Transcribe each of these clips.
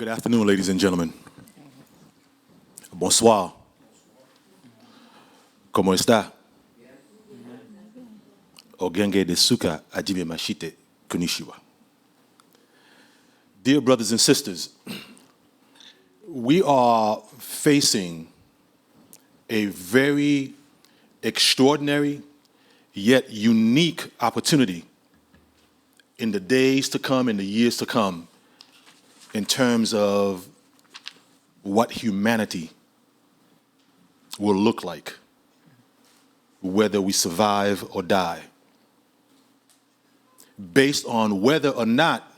Good afternoon, ladies and gentlemen. Bonsoir. ¿Cómo está? Ogenge de suka ajibe mashite konnichiwa. Dear brothers and sisters, we are facing a very extraordinary yet unique opportunity in the days to come, in the years to come, in terms of what humanity will look like, whether we survive or die, based on whether or not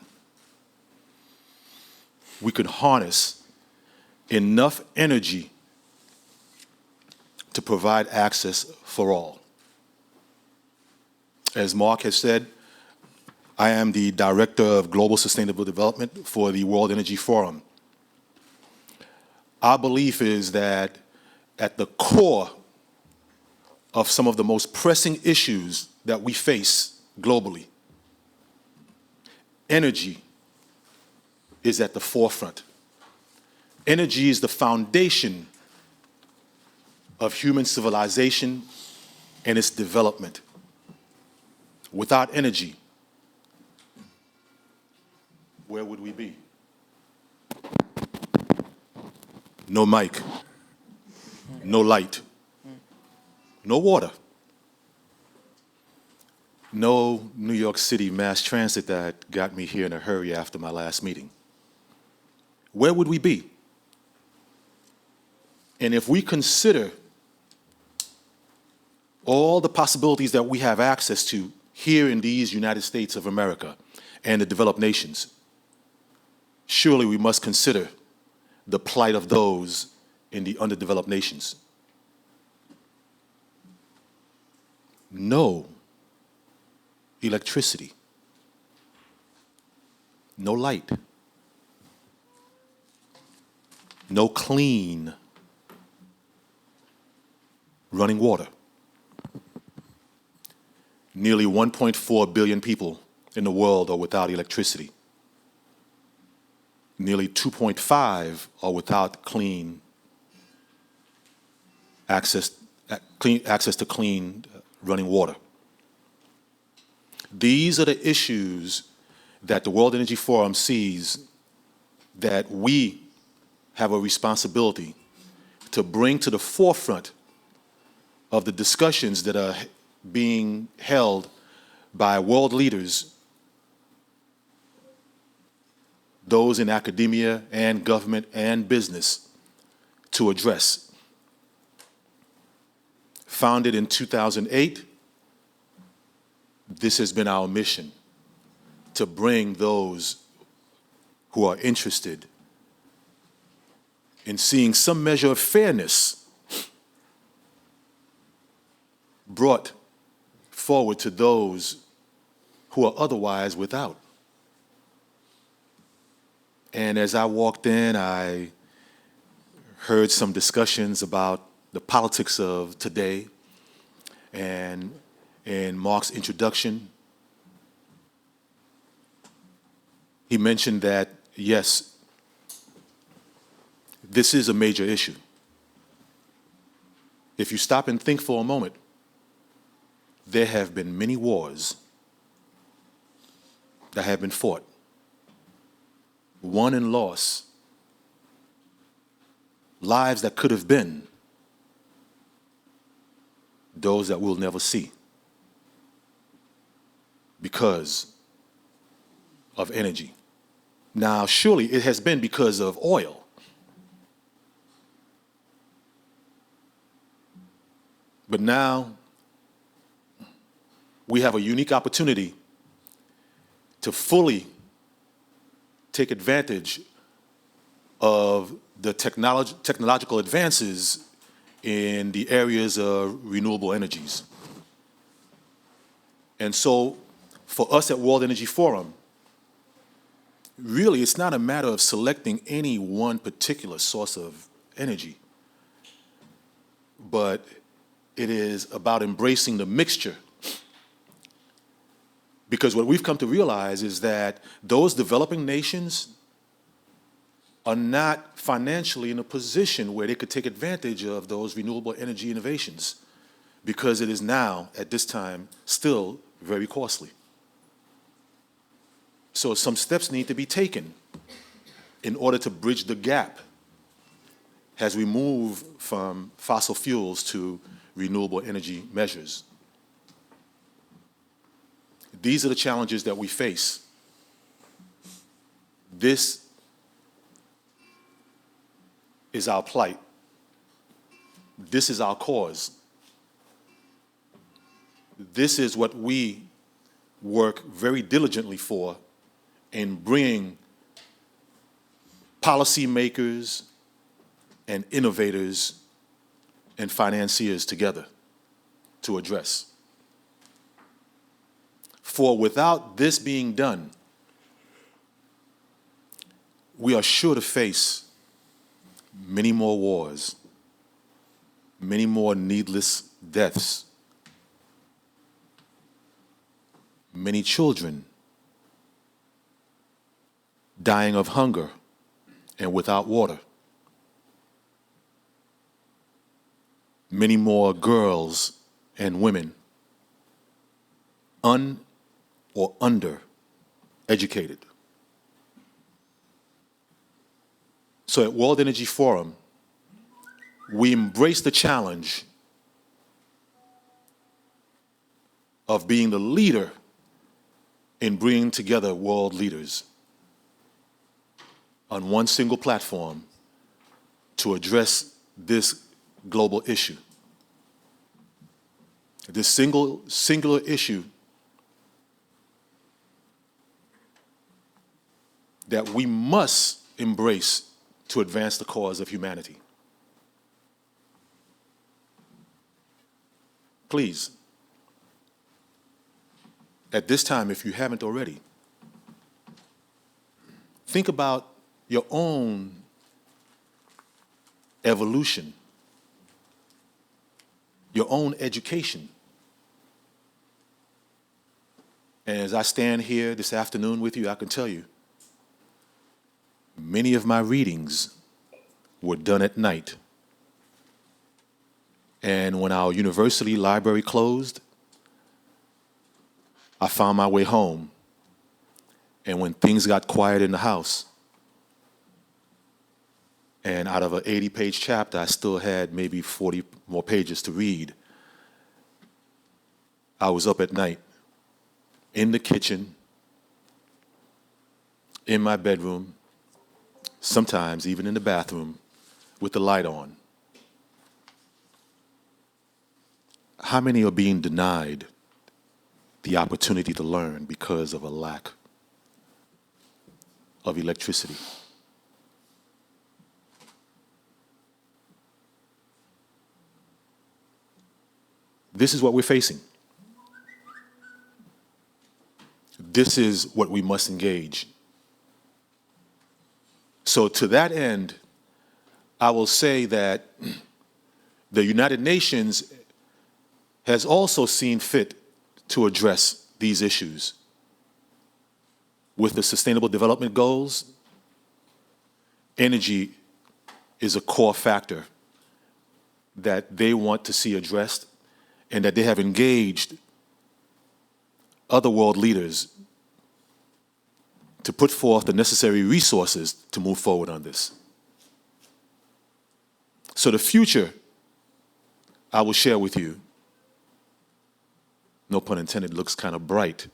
we can harness enough energy to provide access for all. As Mark has said, I am the Director of Global Sustainable Development for the World Energy Forum. Our belief is that at the core of some of the most pressing issues that we face globally, energy is at the forefront. Energy is the foundation of human civilization and its development. Without energy, where would we be? No mic, no light, no water, no New York City mass transit that got me here in a hurry after my last meeting. Where would we be? And if we consider all the possibilities that we have access to here in these United States of America and the developed nations, surely we must consider the plight of those in the underdeveloped nations. No electricity, no light, no clean running water. Nearly 1.4 billion people in the world are without electricity. Nearly 2.5 are without clean access to clean running water. These are the issues that the World Energy Forum sees that we have a responsibility to bring to the forefront of the discussions that are being held by world leaders, those in academia and government and business, to address. Founded in 2008, this has been our mission, to bring those who are interested in seeing some measure of fairness brought forward to those who are otherwise without. And as I walked in, I heard some discussions about the politics of today, and in Mark's introduction, he mentioned that, yes, this is a major issue. If you stop and think for a moment, there have been many wars that have been fought, won and lost, lives that could have been, those that we'll never see because of energy. Now, surely it has been because of oil. But now we have a unique opportunity to fully take advantage of the technological advances in the areas of renewable energies. And so for us at World Energy Forum, really it's not a matter of selecting any one particular source of energy, but it is about embracing the mixture. Because what we've come to realize is that those developing nations are not financially in a position where they could take advantage of those renewable energy innovations because it is now, at this time, still very costly. So some steps need to be taken in order to bridge the gap as we move from fossil fuels to renewable energy measures. These are the challenges that we face. This is our plight. This is our cause. This is what we work very diligently for in bringing policymakers and innovators and financiers together to address. For without this being done, we are sure to face many more wars, many more needless deaths, many children dying of hunger and without water, many more girls and women or under educated. So at World Energy Forum, we embrace the challenge of being the leader in bringing together world leaders on one single platform to address this global issue. This singular issue that we must embrace to advance the cause of humanity. Please, at this time, if you haven't already, think about your own evolution, your own education. And as I stand here this afternoon with you, I can tell you, many of my readings were done at night. And when our university library closed, I found my way home. And when things got quiet in the house, and out of an 80-page chapter, I still had maybe 40 more pages to read, I was up at night, in the kitchen, in my bedroom, sometimes even in the bathroom, with the light on. How many are being denied the opportunity to learn because of a lack of electricity? This is what we're facing. This is what we must engage. So to that end, I will say that the United Nations has also seen fit to address these issues. With the Sustainable Development Goals, energy is a core factor that they want to see addressed, and that they have engaged other world leaders to put forth the necessary resources to move forward on this. So the future, I will share with you, no pun intended, looks kind of bright.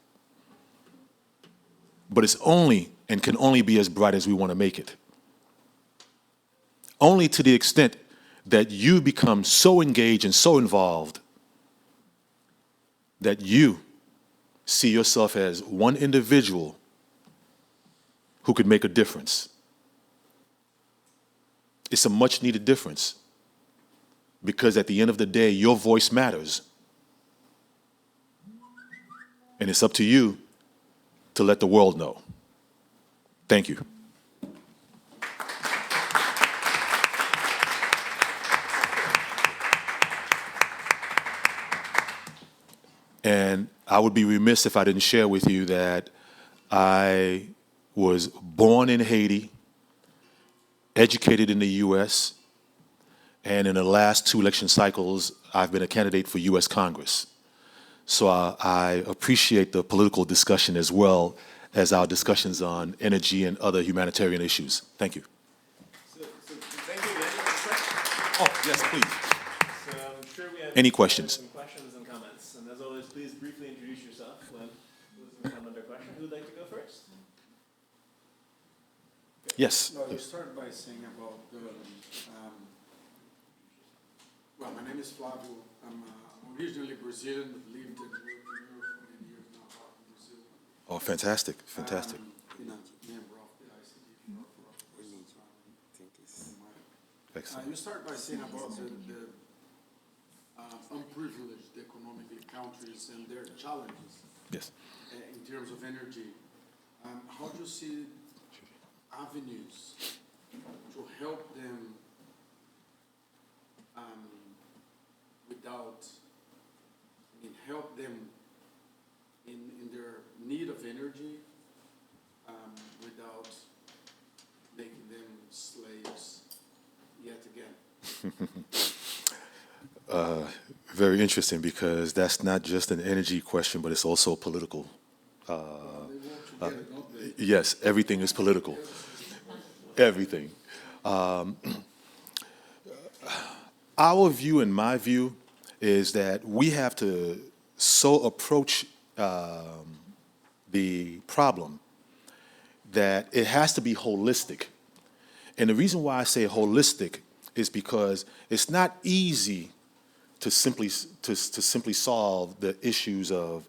But it's only and can only be as bright as we want to make it. Only to the extent that you become so engaged and so involved that you see yourself as one individual who could make a difference. It's a much needed difference because at the end of the day, your voice matters. And it's up to you to let the world know. Thank you. And I would be remiss if I didn't share with you that I was born in Haiti, educated in the U.S., and in the last 2 election cycles, I've been a candidate for U.S. Congress. So I appreciate the political discussion as well as our discussions on energy and other humanitarian issues. Thank you. So thank you. Any questions? Oh, yes, please. So I'm sure we have Any questions? some questions and comments. And as always, please briefly introduce yourself when those come under question. Who would like to go first? Yes. No, you start by saying about the, well, my name is Flavio. I'm originally Brazilian, but lived and worked in Europe for many years now, out in Brazil. Oh, fantastic, fantastic. You know, member of the ICT Excellent. you start by saying about the unprivileged economically countries and their challenges Yes. in terms of energy. How do you see avenues to help them help them in their need of energy without making them slaves yet again? Very interesting, because that's not just an energy question, but it's also political. They want to get it, don't they? Yes, everything is political. Everything. Our view and my view is that we have to so approach the problem that it has to be holistic. And the reason why I say holistic is because it's not easy to simply solve the issues of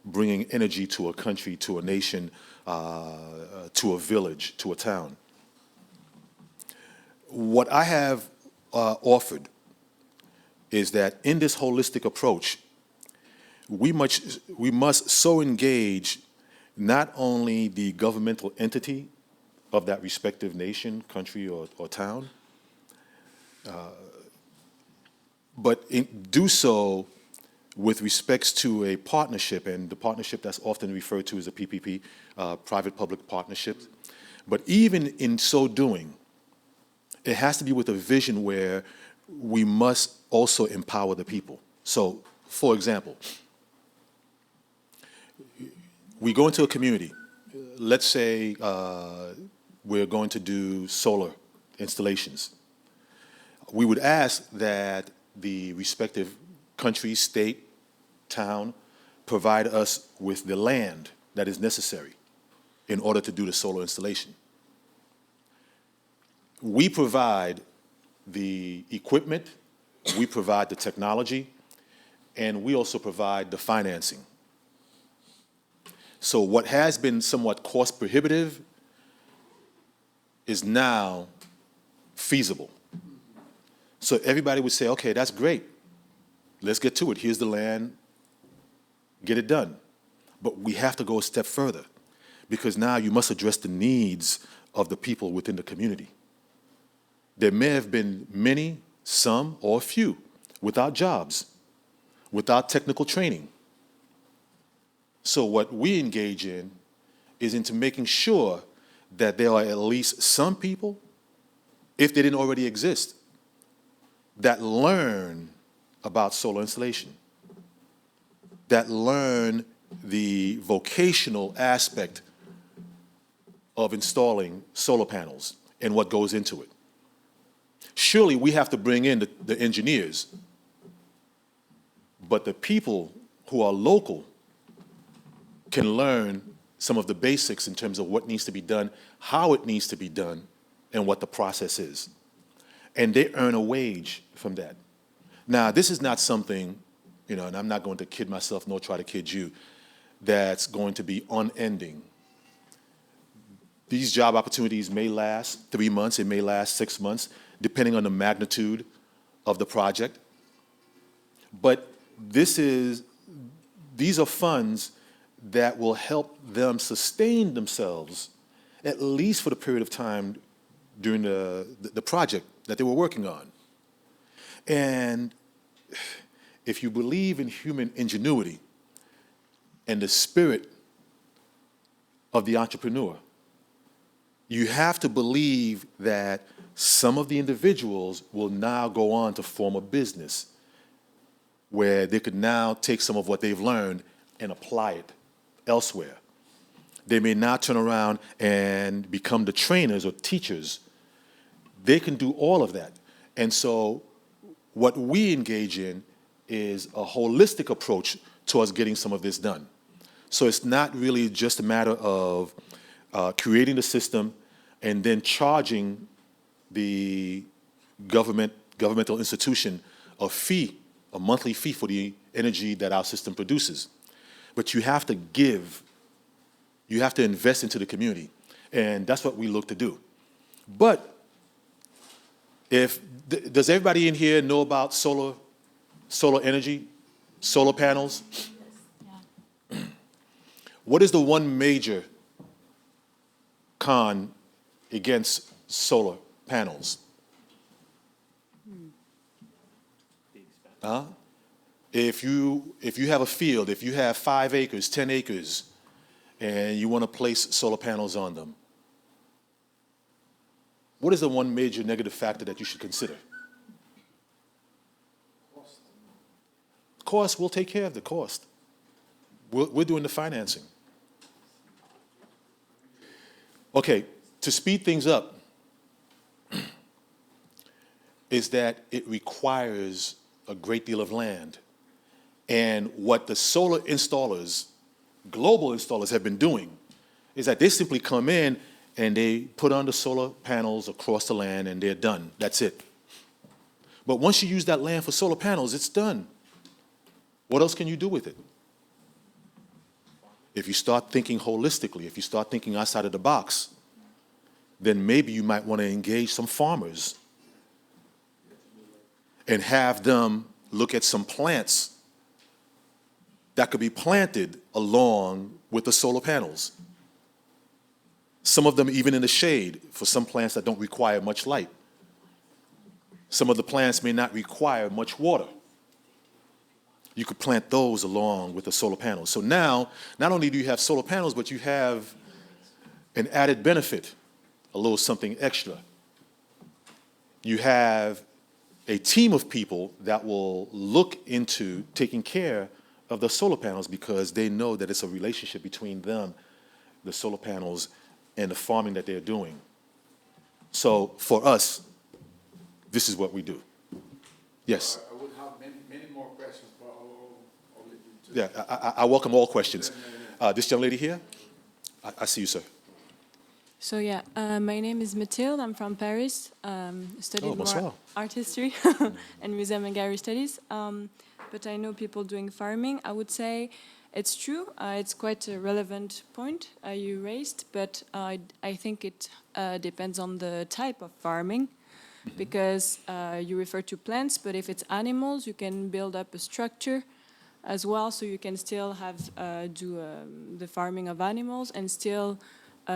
bringing energy to a country, to a nation, to a village, to a town. What I have offered is that in this holistic approach, we must so engage not only the governmental entity of that respective nation, country, or town, but do so with respects to a partnership, and the partnership that's often referred to as a PPP, private-public partnerships. But even in so doing, it has to be with a vision where we must also empower the people. So, for example, we go into a community. Let's say we're going to do solar installations. We would ask that the respective country, state, town provide us with the land that is necessary in order to do the solar installation. We provide the equipment, we provide the technology, and we also provide the financing. So what has been somewhat cost prohibitive is now feasible. So everybody would say, okay, that's great. Let's get to it. Here's the land, get it done. But we have to go a step further, because now you must address the needs of the people within the community. There may have been many, some, or few without jobs, without technical training. So what we engage in is into making sure that there are at least some people, if they didn't already exist, that learn about solar installation, that learn the vocational aspect of installing solar panels and what goes into it. Surely we have to bring in the engineers, but the people who are local can learn some of the basics in terms of what needs to be done, how it needs to be done, and what the process is. And they earn a wage from that. Now, this is not something, and I'm not going to kid myself nor try to kid you, that's going to be unending. These job opportunities may last 3 months, it may last 6 months, depending on the magnitude of the project. But these are funds that will help them sustain themselves, at least for the period of time during the project that they were working on. And if you believe in human ingenuity and the spirit of the entrepreneur, you have to believe that Some of the individuals will now go on to form a business where they could now take some of what they've learned and apply it elsewhere. They may now turn around and become the trainers or teachers. They can do all of that. And so what we engage in is a holistic approach towards getting some of this done. So it's not really just a matter of creating the system and then charging the governmental institution a monthly fee for the energy that our system produces. But you have to give, you have to invest into the community. And that's what we look to do. But does everybody in here know about solar energy, solar panels? Yes. Yeah. What is the one major con against solar panels? If you have a field, if you have 5 acres, 10 acres, and you want to place solar panels on them, what is the one major negative factor that you should consider? Cost, we'll take care of the cost. We're doing the financing. Okay, to speed things up, is that it requires a great deal of land. And what the solar installers, global installers, have been doing is that they simply come in and they put on the solar panels across the land and they're done. That's it. But once you use that land for solar panels, it's done. What else can you do with it? If you start thinking holistically, if you start thinking outside of the box, then maybe you might want to engage some farmers and have them look at some plants that could be planted along with the solar panels. Some of them even in the shade for some plants that don't require much light. Some of the plants may not require much water. You could plant those along with the solar panels. So now, not only do you have solar panels, but you have an added benefit, a little something extra. You have a team of people that will look into taking care of the solar panels because they know that it's a relationship between them, the solar panels, and the farming that they're doing. So for us, this is what we do. Yes? I would have many more questions, but I'll leave you to. Yeah, I welcome all questions. This young lady here, I see you, sir. So yeah, my name is Mathilde. I'm from Paris. Studied bonsoir. more art history and museum and gallery studies. But I know people doing farming. I would say it's true. It's quite a relevant point you raised, but I think it depends on the type of farming, because you refer to plants, but if it's animals, you can build up a structure as well, so you can still have do the farming of animals and still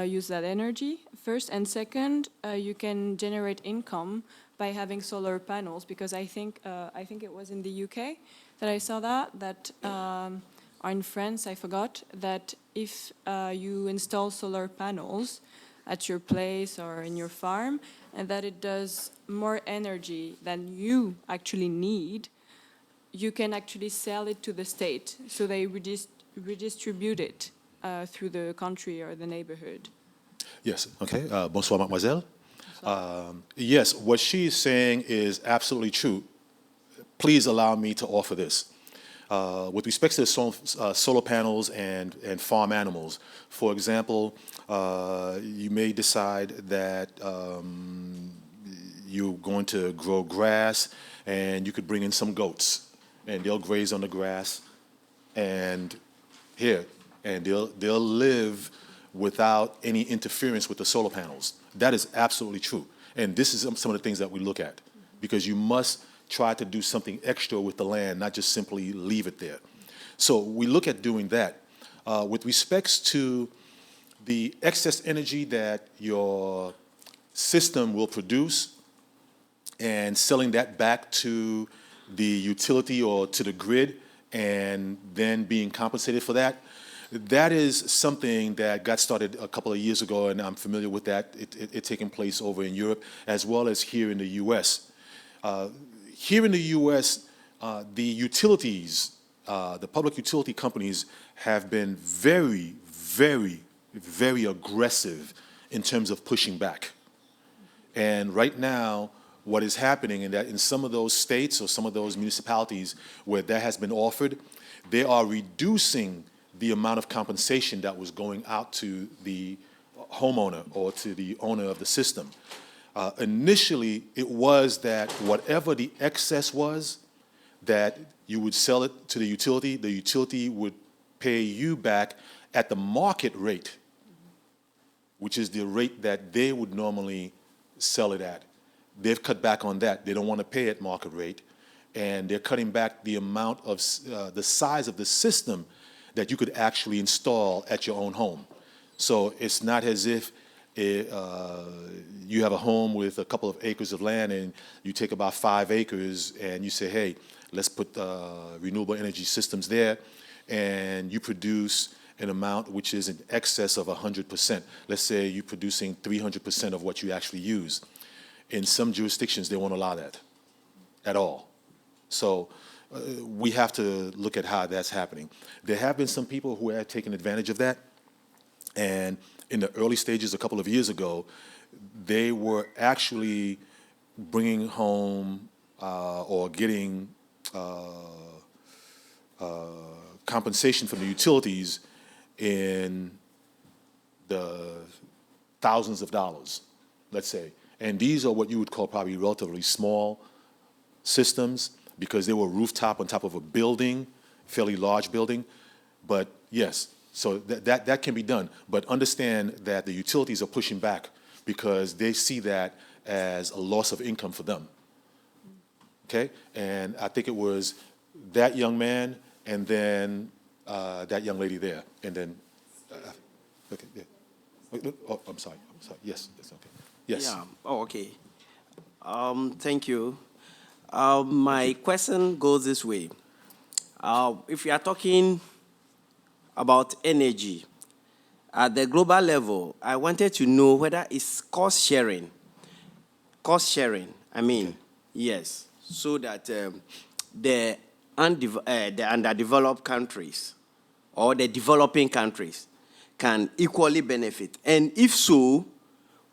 use that energy first, and second, you can generate income by having solar panels, because I think it was in the UK that I saw that or in France, I forgot, that if you install solar panels at your place or in your farm, and that it does more energy than you actually need, you can actually sell it to the state, so they redistribute it through the country or the neighborhood. Yes, okay. Bonsoir, mademoiselle. Yes, what she is saying is absolutely true. Please allow me to offer this. With respect to the solar panels and farm animals, for example, you may decide that you're going to grow grass and you could bring in some goats and they'll graze on the grass and they'll live without any interference with the solar panels. That is absolutely true. And this is some of the things that we look at, because you must try to do something extra with the land, not just simply leave it there. So we look at doing that. With respects to the excess energy that your system will produce and selling that back to the utility or to the grid and then being compensated for that, that is something that got started a couple of years ago, and I'm familiar with that. It taking place over in Europe as well as here in the U.S. Here in the U.S., the utilities, the public utility companies have been very, very, very aggressive in terms of pushing back. And right now, what is happening in that in some of those states or some of those municipalities where that has been offered, they are reducing the amount of compensation that was going out to the homeowner or to the owner of the system. Initially, it was that whatever the excess was, that you would sell it to the utility would pay you back at the market rate, which is the rate that they would normally sell it at. They've cut back on that. They don't want to pay at market rate, and they're cutting back the amount of the size of the system that you could actually install at your own home. So it's not as if you have a home with a couple of acres of land and you take about 5 acres and you say, hey, let's put renewable energy systems there, and you produce an amount which is in excess of 100%. Let's say you're producing 300% of what you actually use. In some jurisdictions, they won't allow that at all. So we have to look at how that's happening. There have been some people who have taken advantage of that, and in the early stages a couple of years ago, they were actually bringing home or getting compensation from the utilities in the thousands of dollars, let's say. And these are what you would call probably relatively small systems because they were rooftop on top of a building, fairly large building. But yes, so that can be done. But understand that the utilities are pushing back because they see that as a loss of income for them. Okay? And I think it was that young man and then that young lady there. And then, okay, yeah. Oh, I'm sorry. Yes, it's okay. Yes. Yeah. Oh, okay. Thank you. My question goes this way. If we are talking about energy at the global level, I wanted to know whether it's cost sharing. Cost sharing, I mean, okay. Yes, so that the underdeveloped countries or the developing countries can equally benefit. And if so,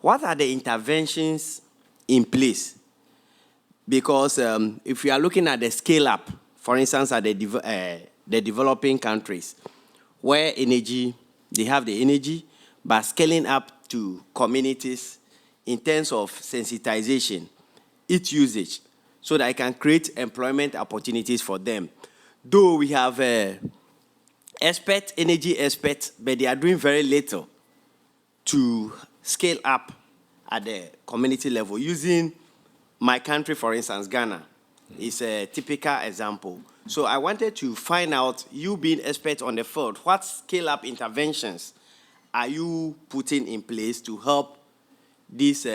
what are the interventions in place? Because if we are looking at the scale-up, for instance, at the developing countries, where energy, they have the energy, but scaling up to communities in terms of sensitization, its usage, so that I can create employment opportunities for them. Though we have energy experts, but they are doing very little to scale up at the community level. Using my country, for instance, Ghana, is a typical example. So I wanted to find out, you being expert on the field, what scale-up interventions are you putting in place to help these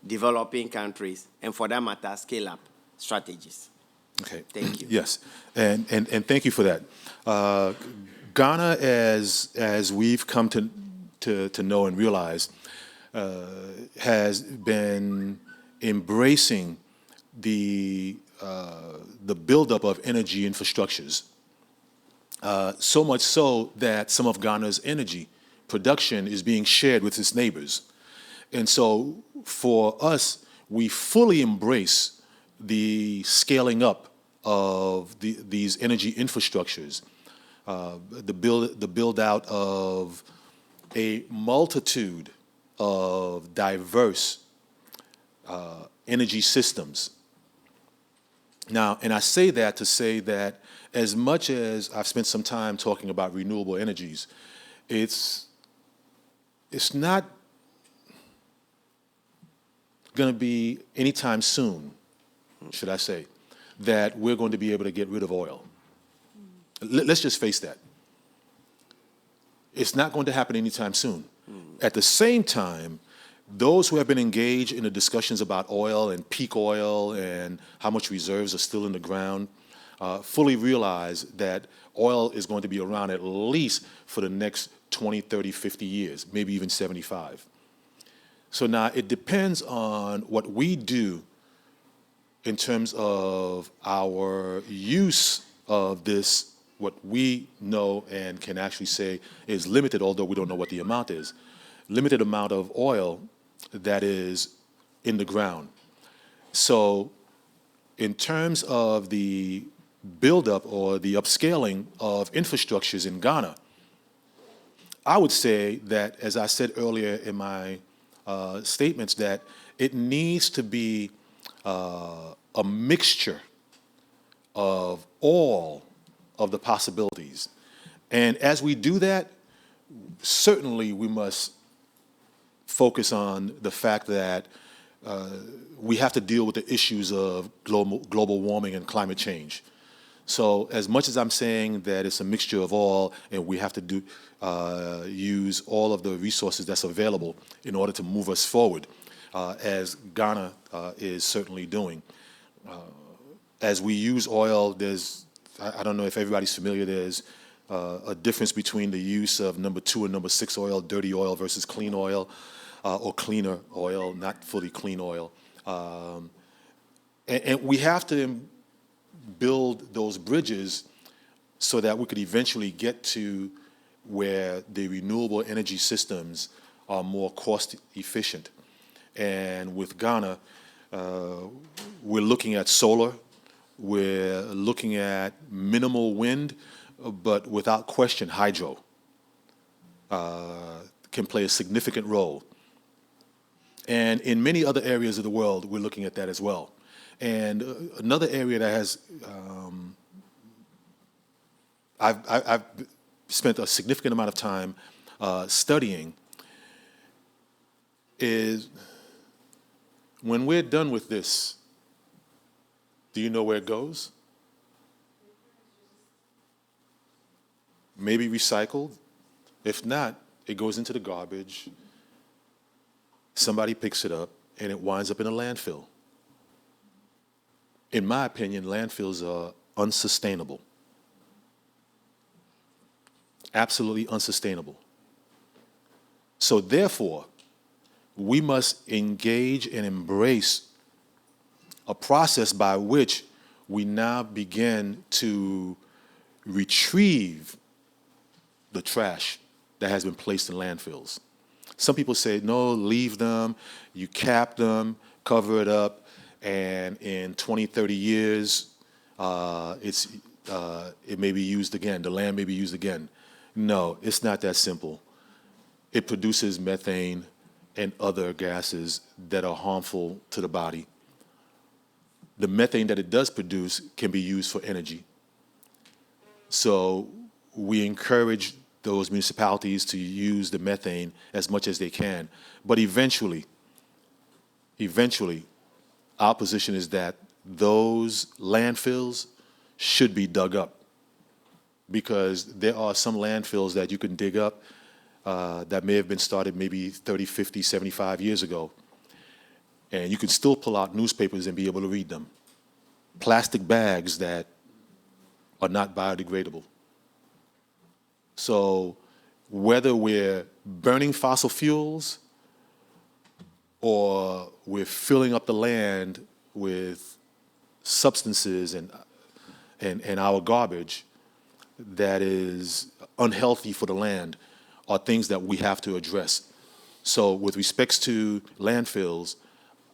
developing countries, and for that matter, scale-up strategies? Okay. Thank you. Yes, and thank you for that. Ghana, as we've come to know and realize, has been embracing the buildup of energy infrastructures. So much so that some of Ghana's energy production is being shared with its neighbors. And so for us, we fully embrace the scaling up of these energy infrastructures, the build out of a multitude of diverse energy systems. Now, and I say that to say that as much as I've spent some time talking about renewable energies, it's not going to be anytime soon, should I say, that we're going to be able to get rid of oil. Let's just face that. It's not going to happen anytime soon. At the same time, those who have been engaged in the discussions about oil and peak oil and how much reserves are still in the ground, fully realize that oil is going to be around at least for the next 20, 30, 50 years, maybe even 75. So now it depends on what we do in terms of our use of this, what we know and can actually say is limited, although we don't know what the amount is, limited amount of oil that is in the ground. So in terms of the buildup or the upscaling of infrastructures in Ghana, I would say that, as I said earlier in my statements, that it needs to be a mixture of all of the possibilities. And as we do that, certainly we must focus on the fact that we have to deal with the issues of global warming and climate change. So as much as I'm saying that it's a mixture of all, and we have to use all of the resources that's available in order to move us forward, as Ghana is certainly doing. As we use oil, I don't know if everybody's familiar, there's a difference between the use of number 2 and number 6 oil, dirty oil versus clean oil, or cleaner oil, not fully clean oil. And we have to build those bridges so that we could eventually get to where the renewable energy systems are more cost efficient. And with Ghana, we're looking at solar, we're looking at minimal wind, but without question, hydro can play a significant role. And in many other areas of the world, we're looking at that as well. And another area that has, I've spent a significant amount of time studying is, when we're done with this, do you know where it goes? Maybe recycled. If not, it goes into the garbage. Somebody picks it up, and it winds up in a landfill. In my opinion, landfills are unsustainable. Absolutely unsustainable. So therefore, we must engage and embrace a process by which we now begin to retrieve the trash that has been placed in landfills. Some people say, no, leave them, you cap them, cover it up, and in 20, 30 years, it may be used again, the land may be used again. No, it's not that simple. It produces methane and other gases that are harmful to the body. The methane that it does produce can be used for energy. So we encourage those municipalities to use the methane as much as they can. But eventually, our position is that those landfills should be dug up, because there are some landfills that you can dig up that may have been started maybe 30, 50, 75 years ago. And you can still pull out newspapers and be able to read them. Plastic bags that are not biodegradable. So whether we're burning fossil fuels or we're filling up the land with substances and our garbage that is unhealthy for the land, are things that we have to address. So with respects to landfills,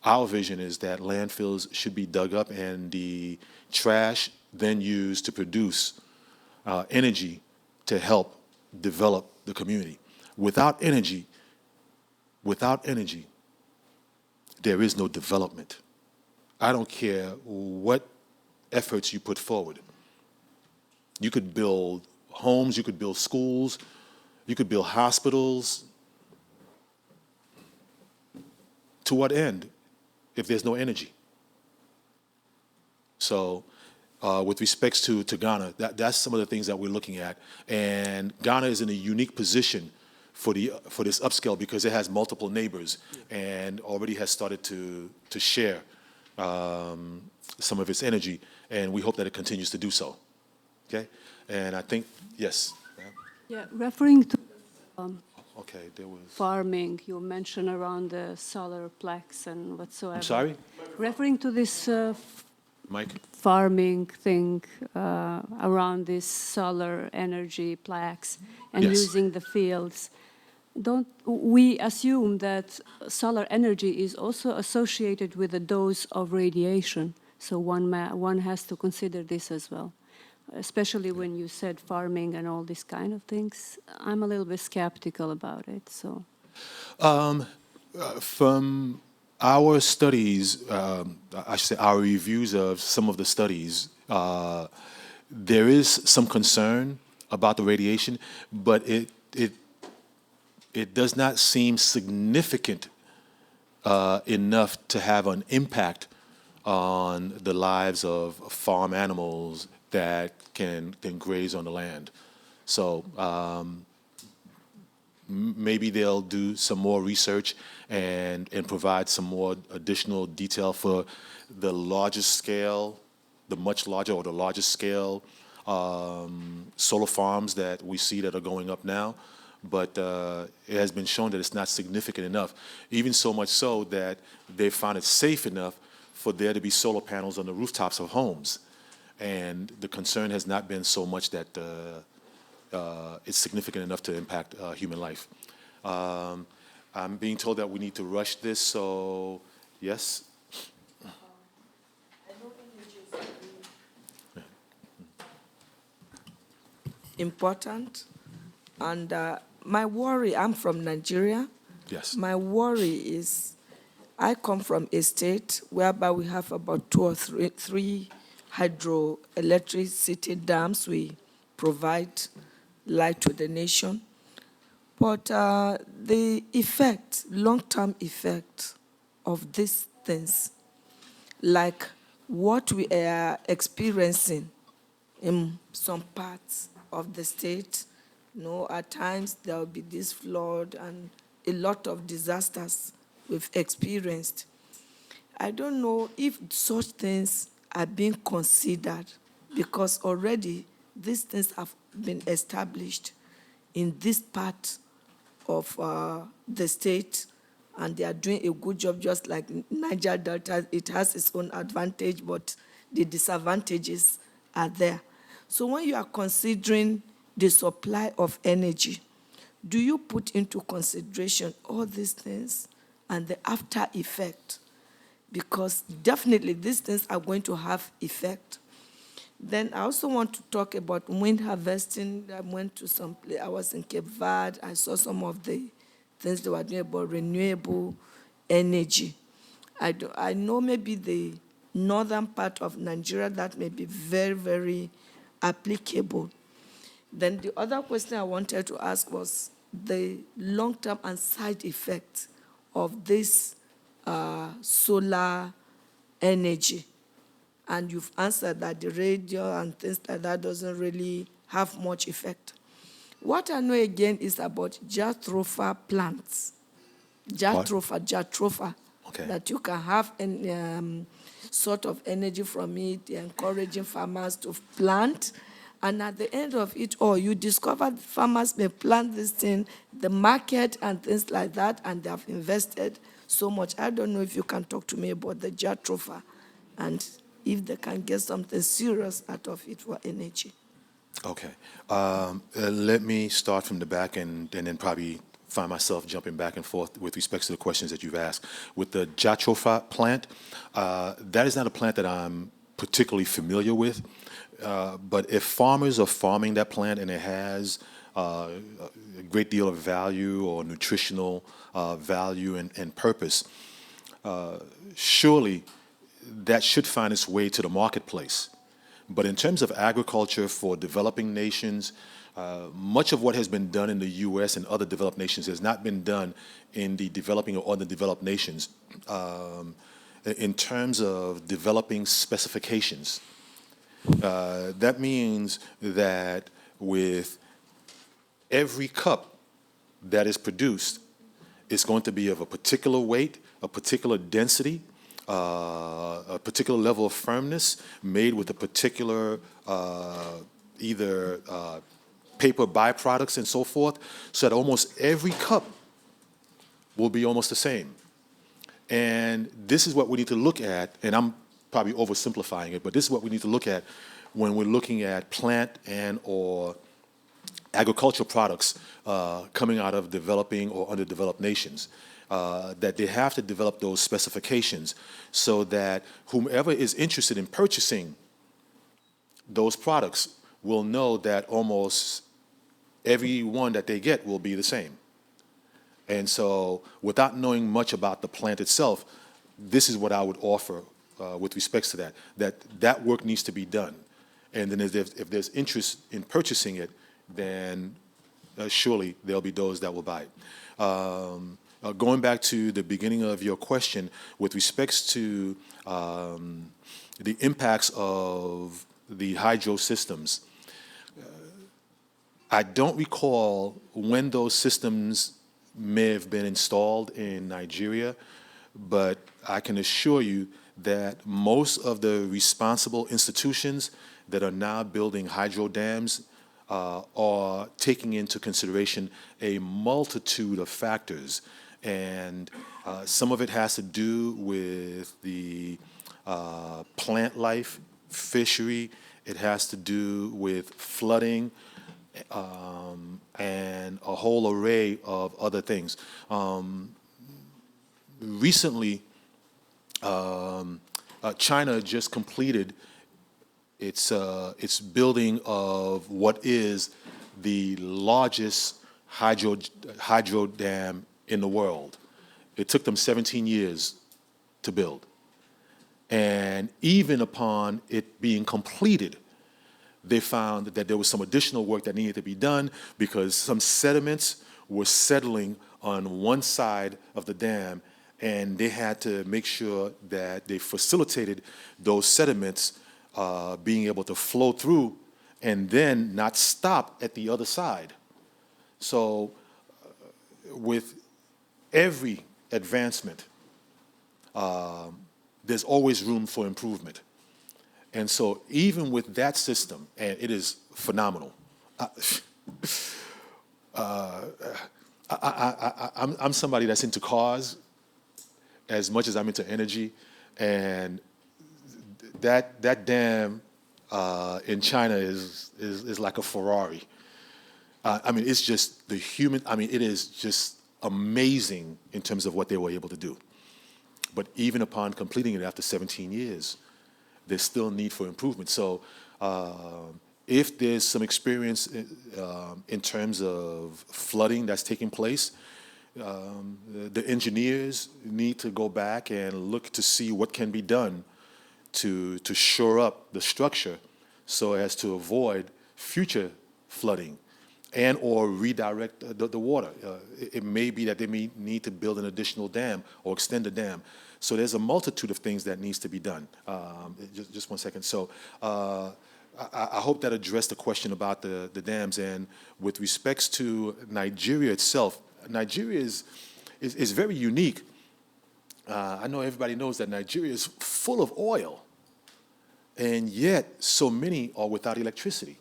our vision is that landfills should be dug up and the trash then used to produce energy to help develop the community. Without energy, there is no development. I don't care what efforts you put forward. You could build homes, you could build schools, you could build hospitals. To what end if there's no energy? So with respects to Ghana, that's some of the things that we're looking at. And Ghana is in a unique position for this upscale because it has multiple neighbors and already has started to share some of its energy, and we hope that it continues to do so. Okay? And I think, yes. Yeah, referring to Okay, there was. farming, you mentioned around the solar plex and whatsoever. I'm sorry? Referring to this Mike? farming thing around this solar energy plex and Yes. using the fields, don't we assume that solar energy is also associated with a dose of radiation? So one has to consider this as well, especially when you said farming and all these kind of things. I'm a little bit skeptical about it. So From our studies, I should say our reviews of some of the studies, there is some concern about the radiation, but it does not seem significant enough to have an impact on the lives of farm animals that can graze on the land. So maybe they'll do some more research and provide some more additional detail for the largest scale, the much larger or the largest scale solar farms that we see that are going up now. But it has been shown that it's not significant enough, even so much so that they found it safe enough for there to be solar panels on the rooftops of homes. And the concern has not been so much that it's significant enough to impact human life. I'm being told that we need to rush this, so yes? Important. And my worry, I'm from Nigeria. Yes. My worry is I come from a state whereby we have about two or three hydroelectricity dams. We provide light to the nation. But the effect, long-term effect of these things, like what we are experiencing in some parts of the state, at times there will be this flood and a lot of disasters we've experienced. I don't know if such things are being considered, because already these things have been established in this part of the state, and they are doing a good job, just like Niger Delta. It has its own advantage, but the disadvantages are there. So when you are considering the supply of energy, do you put into consideration all these things and the after effect? Because definitely these things are going to have effect. Then I also want to talk about wind harvesting. I went to some place. I was in Cape Verde. I saw some of the things they were doing about renewable energy. I know maybe the northern part of Nigeria that may be very, very applicable. Then the other question I wanted to ask was the long-term and side effects of this solar energy. And you've answered that the radio and things like that doesn't really have much effect. What I know again is about jatropha plants. Jatropha, Okay. that you can have sort of energy from it, encouraging farmers to plant. And at the end of it all, you discover farmers may plant this thing, the market and things like that, and they have invested so much. I don't know if you can talk to me about the jatropha and if they can get something serious out of it for energy. Okay. Let me start from the back and then probably find myself jumping back and forth with respect to the questions that you've asked. With the jatropha plant, that is not a plant that I'm particularly familiar with, but if farmers are farming that plant and it has a great deal of value or nutritional value and purpose, surely that should find its way to the marketplace. But in terms of agriculture for developing nations, much of what has been done in the U.S. and other developed nations has not been done in the developing or underdeveloped nations in terms of developing specifications. That means that with every cup that is produced, it's going to be of a particular weight, a particular density, a particular level of firmness, made with a particular either paper byproducts and so forth, so that almost every cup will be almost the same. And this is what we need to look at, and I'm probably oversimplifying it, but this is what we need to look at when we're looking at plant and or agricultural products coming out of developing or underdeveloped nations. That they have to develop those specifications so that whomever is interested in purchasing those products will know that almost every one that they get will be the same. And so without knowing much about the plant itself, this is what I would offer with respects to that work needs to be done. And then if there's interest in purchasing it, then surely there'll be those that will buy it. Going back to the beginning of your question, with respects to the impacts of the hydro systems, I don't recall when those systems may have been installed in Nigeria, but I can assure you that most of the responsible institutions that are now building hydro dams are taking into consideration a multitude of factors. And some of it has to do with the plant life, fishery. It has to do with flooding, and a whole array of other things. Recently, China just completed its building of what is the largest hydro dam in the world. It took them 17 years to build. And even upon it being completed, they found that there was some additional work that needed to be done because some sediments were settling on one side of the dam, and they had to make sure that they facilitated those sediments being able to flow through and then not stop at the other side. So with every advancement, there's always room for improvement. And so even with that system, and it is phenomenal. I'm somebody that's into cars as much as I'm into energy, and that dam in China is like a Ferrari. I mean, it's just it is just amazing in terms of what they were able to do. But even upon completing it after 17 years, there's still need for improvement. So if there's some experience in terms of flooding that's taking place, the engineers need to go back and look to see what can be done to shore up the structure so as to avoid future flooding and or redirect the water. It may be that they may need to build an additional dam or extend the dam. So there's a multitude of things that needs to be done. Just 1 second. So I hope that addressed the question about the dams. And with respects to Nigeria itself, Nigeria is very unique. I know everybody knows that Nigeria is full of oil, and yet so many are without electricity.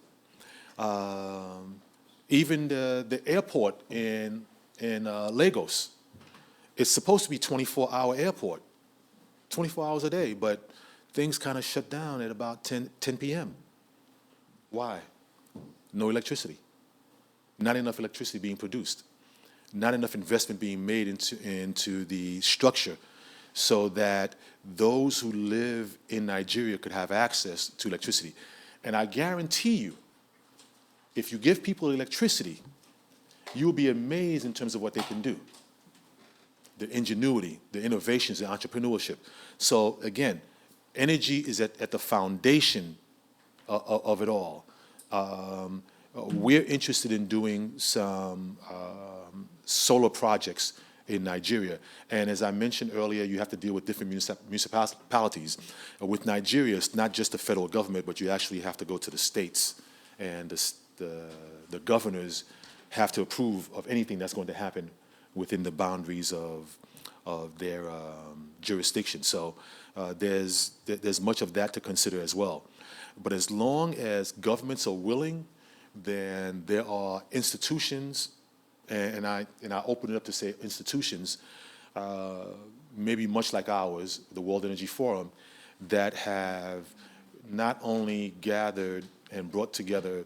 Even the airport in Lagos, it's supposed to be 24-hour airport, 24 hours a day, but things kind of shut down at about 10 p.m. Why? No electricity. Not enough electricity being produced. Not enough investment being made into the structure so that those who live in Nigeria could have access to electricity. And I guarantee you, if you give people electricity, you'll be amazed in terms of what they can do. The ingenuity, the innovations, the entrepreneurship. So again, energy is at the foundation of it all. We're interested in doing some solar projects in Nigeria. And as I mentioned earlier, you have to deal with different municipalities. With Nigeria, it's not just the federal government, but you actually have to go to the states. And the governors have to approve of anything that's going to happen within the boundaries of of their jurisdiction. So there's much of that to consider as well. But as long as governments are willing, then there are institutions, and I open it up to say institutions, maybe much like ours, the World Energy Forum, that have not only gathered and brought together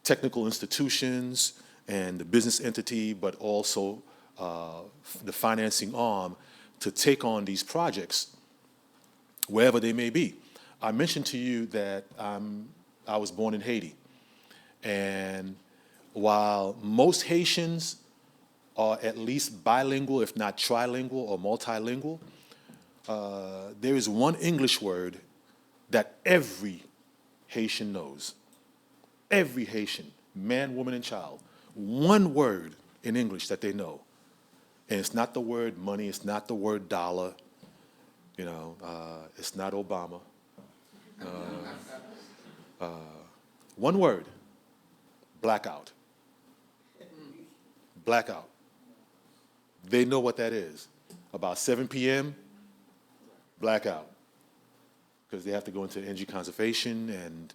technical institutions and the business entity, but also the financing arm to take on these projects, wherever they may be. I mentioned to you that I was born in Haiti, and while most Haitians are at least bilingual, if not trilingual or multilingual, there is one English word that every Haitian knows. Every Haitian, man, woman, and child. One word in English that they know. And it's not the word money, it's not the word dollar, it's not Obama. One word, blackout. Blackout. They know what that is. About 7 p.m., blackout. Because they have to go into energy conservation, and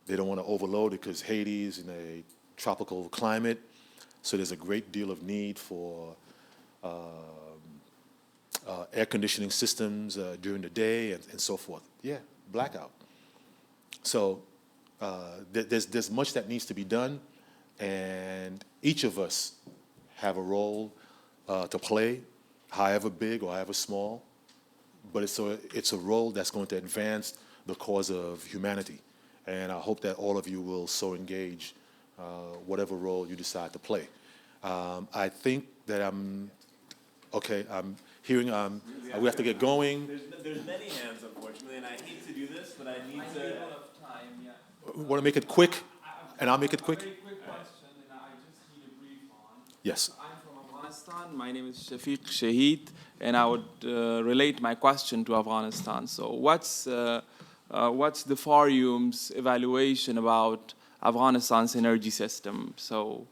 they don't want to overload it because Haiti is in a tropical climate. So there's a great deal of need for air conditioning systems during the day and so forth. Yeah, blackout. So there's much that needs to be done, and each of us have a role to play, however big or however small, but it's a role that's going to advance the cause of humanity. And I hope that all of you will so engage whatever role you decide to play. I think that I'm hearing, we have to get going. There's many hands, unfortunately, and I hate to do this, but I need to... We want to make it quick, and I'll make it quick. A very quick question, and I just need a brief on. Yes. I'm from Afghanistan. My name is Shafiq Shahid, and I would relate my question to Afghanistan. So what's the forum's evaluation about Afghanistan's energy system? So,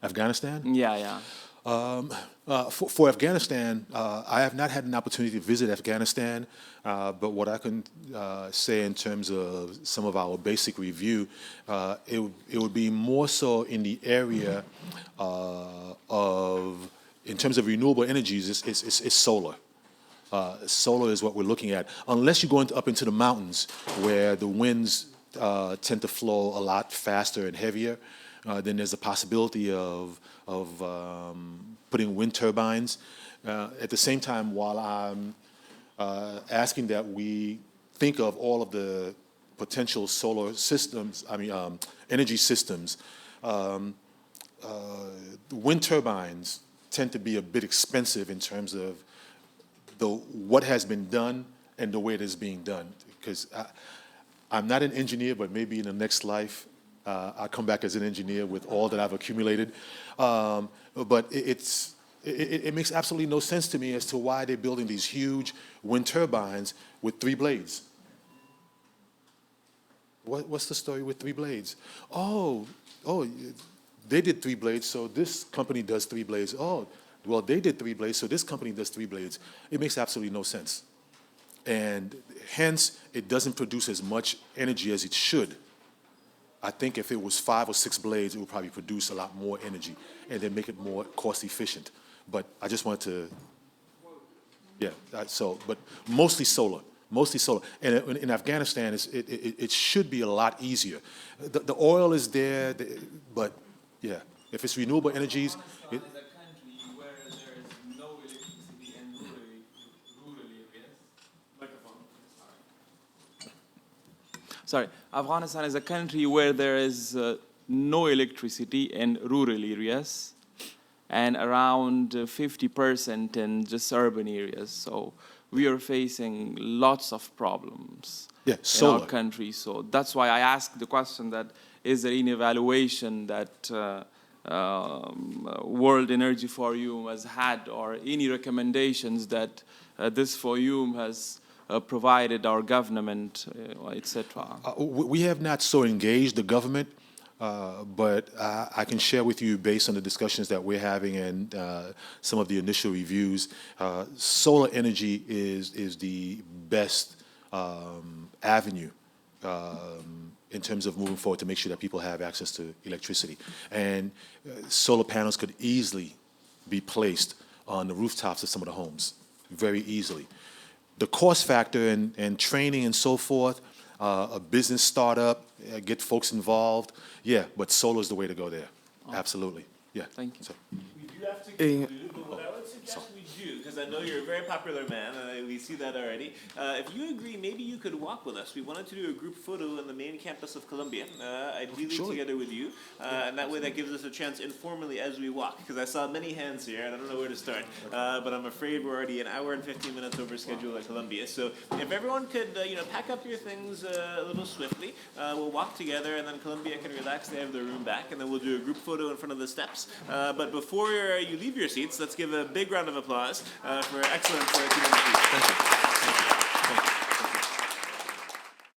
Afghanistan? yeah. For Afghanistan, I have not had an opportunity to visit Afghanistan, but what I can say in terms of some of our basic review, it would be more so in the area in terms of renewable energies, it's solar. Solar is what we're looking at. Unless you go up into the mountains where the winds tend to flow a lot faster and heavier, then there's a possibility of putting wind turbines. At the same time, while I'm asking that we think of all of the potential solar systems, energy systems, wind turbines tend to be a bit expensive in terms of what has been done and the way it is being done. Because I'm not an engineer, but maybe in the next life, I'll come back as an engineer with all that I've accumulated. But it makes absolutely no sense to me as to why they're building these huge wind turbines with 3 blades. What's the story with 3 blades? Oh, they did 3 blades, so this company does 3 blades. Oh, well, they did 3 blades, so this company does 3 blades. It makes absolutely no sense. And hence, it doesn't produce as much energy as it should. I think if it was 5 or 6 blades, it would probably produce a lot more energy and then make it more cost efficient. But I just wanted to, but mostly solar. And in Afghanistan, it should be a lot easier. The oil is there, but yeah, if it's renewable energies. Afghanistan is a country where there is no electricity in rural areas and around 50% in just urban areas. So we are facing lots of problems in our country. So that's why I asked the question that is there any evaluation that World Energy Forum has had or any recommendations that this forum has provided our government, etc.? We have not so engaged the government, But I can share with you, based on the discussions that we're having and some of the initial reviews, solar energy is the best avenue in terms of moving forward to make sure that people have access to electricity. And solar panels could easily be placed on the rooftops of some of the homes, very easily. The cost factor and training and so forth, a business startup, get folks involved, yeah, but solar is the way to go there. Absolutely, yeah. Thank you. So, We do have to conclude, but what I would suggest we do, because I know you're a very popular man, we see that already. If you agree, maybe you could walk with us. We wanted to do a group photo in the main campus of Columbia, ideally together with you, and that way that gives us a chance informally as we walk, because I saw many hands here, and I don't know where to start, but I'm afraid we're already an hour and 15 minutes over schedule at Columbia. So if everyone could, pack up your things a little swiftly, we'll walk together, and then Columbia can relax. They have their room back, and then we'll do a group photo in front of the steps. But before you leave your seats, let's give a big round of applause for excellent keynote speech. thank you.